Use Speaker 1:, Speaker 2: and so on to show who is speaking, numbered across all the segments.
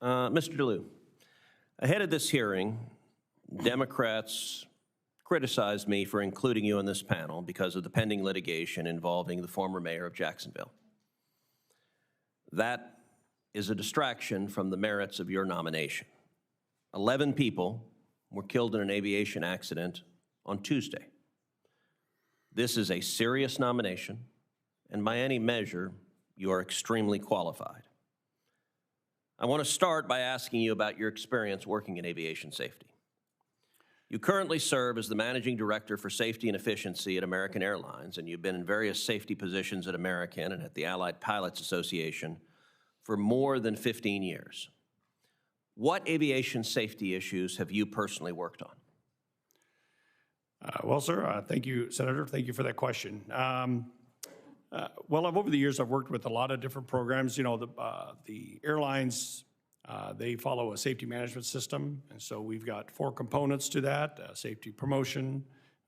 Speaker 1: Mr. Deleeuw, ahead of this hearing, Democrats criticized me for including you on this panel because of the pending litigation involving the former mayor of Jacksonville. That is a distraction from the merits of your nomination. 11 people were killed in an aviation accident on Tuesday. This is a serious nomination, and by any measure, you are extremely qualified. I want to start by asking you about your experience working in aviation safety. You currently serve as the Managing Director for Safety and Efficiency at American Airlines, and you've been in various safety positions at American and at the Allied Pilots Association for more than 15 years. What aviation safety issues have you personally worked on?
Speaker 2: Well, sir, thank you, Senator. Thank you for that question. Well, over the years, I've worked with a lot of different programs. You know, the airlines, they follow a safety management system, and so we've got 4 components to that: safety promotion,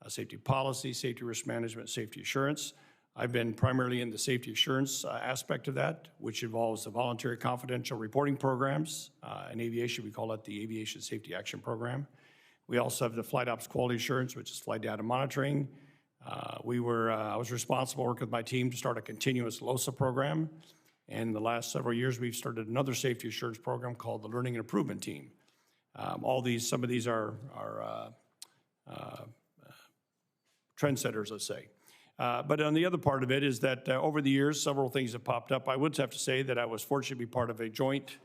Speaker 2: safety policy, safety risk management, safety assurance. I've been primarily in the safety assurance aspect of that, which involves the voluntary confidential reporting programs. In aviation, we call it the Aviation Safety Action Program. We also have the flight ops quality assurance, which is flight data monitoring. I was responsible working with my team to start a continuous LOSA program. And in the last several years, we've started another safety assurance program called the Learning and Improvement Team. Some of these are trendsetters, let's say. But on the other part of it is that over the years, several things have popped up. I would have to say that I was fortunate to be part of a joint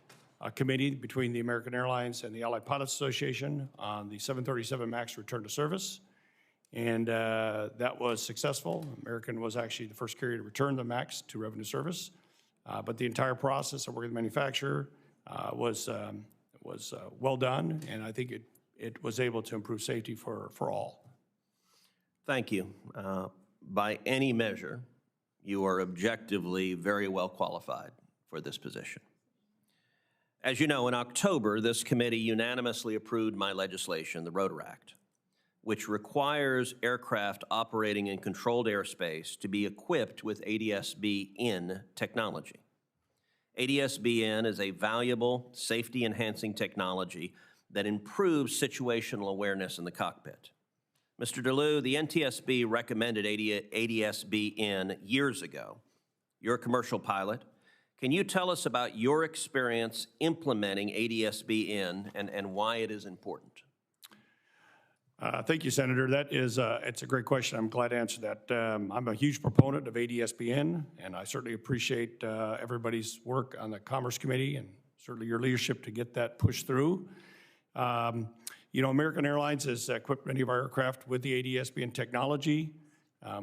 Speaker 2: committee between the American Airlines and the Allied Pilots Association on the 737 MAX return to service. And that was successful. American was actually the first carrier to return the MAX to revenue service. But the entire process of working with the manufacturer was well done, and I think it was able to improve safety for all.
Speaker 1: Thank you. By any measure, you are objectively very well qualified for this position. As you know, in October, this committee unanimously approved my legislation, the Rotor Act, which requires aircraft operating in controlled airspace to be equipped with ADS-B-In technology. ADS-B-In is a valuable, safety-enhancing technology that improves situational awareness in the cockpit. Mr. Deleeuw, the NTSB recommended ADS-B-In years ago. You're a commercial pilot. Can you tell us about your experience implementing ADS-B-In and why it is important?
Speaker 2: Thank you, Senator. That is, it's a great question. I'm glad to answer that. I'm a huge proponent of ADS-B-In, and I certainly appreciate everybody's work on the Commerce Committee and certainly your leadership to get that pushed through. You know, American Airlines has equipped many of our aircraft with the ADS-B-In technology.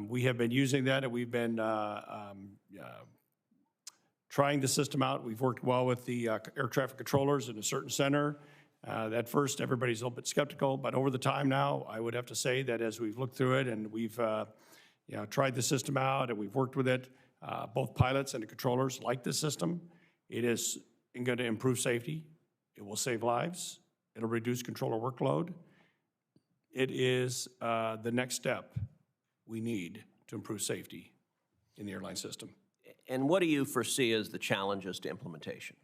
Speaker 2: We have been using that, and we've been trying the system out. We've worked well with the air traffic controllers in a certain center. At first, everybody's a little bit skeptical, but over the time now, I would have to say that as we've looked through it and we've tried the system out and we've worked with it, both pilots and the controllers like this system. It is going to improve safety. It will save lives. It'll reduce controller workload. It is the next step we need to improve safety in the airline system.
Speaker 1: And what do you foresee as the challenges to implementation?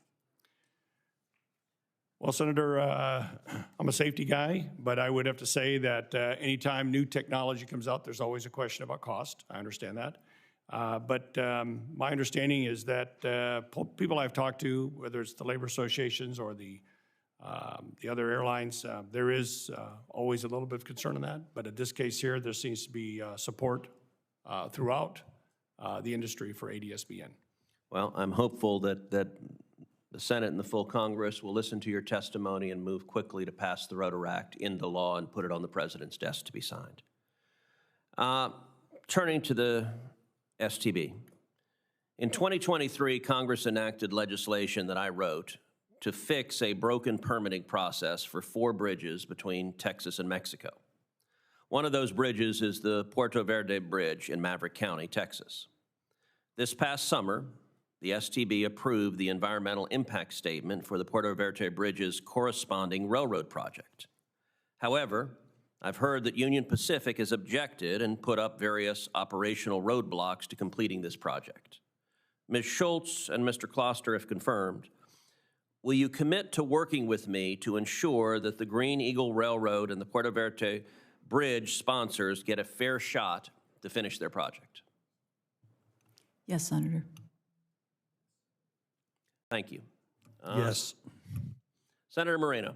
Speaker 2: Well, Senator, I'm a safety guy, but I would have to say that anytime new technology comes out, there's always a question about cost. I understand that. But my understanding is that people I've talked to, whether it's the labor associations or the other airlines, there is always a little bit of concern on that. But in this case here, there seems to be support throughout the industry for ADS-B-In.
Speaker 1: Well, I'm hopeful that the Senate and the full Congress will listen to your testimony and move quickly to pass the Rotor Act into law and put it on the President's desk to be signed. Turning to the STB. In 2023, Congress enacted legislation that I wrote to fix a broken permitting process for 4 bridges between Texas and Mexico. One of those bridges is the Puerto Verde Bridge in Maverick County, Texas. This past summer, the STB approved the environmental impact statement for the Puerto Verde Bridge's corresponding railroad project. However, I've heard that Union Pacific has objected and put up various operational roadblocks to completing this project. Ms. Schultz and Mr. Kloster have confirmed. will you commit to working with me to ensure that the Green Eagle Railroad and the Puerto Verde Bridge sponsors get a fair shot to finish their project?
Speaker 3: Yes, Senator.
Speaker 1: Thank you.
Speaker 2: Yes.
Speaker 1: Senator Moreno.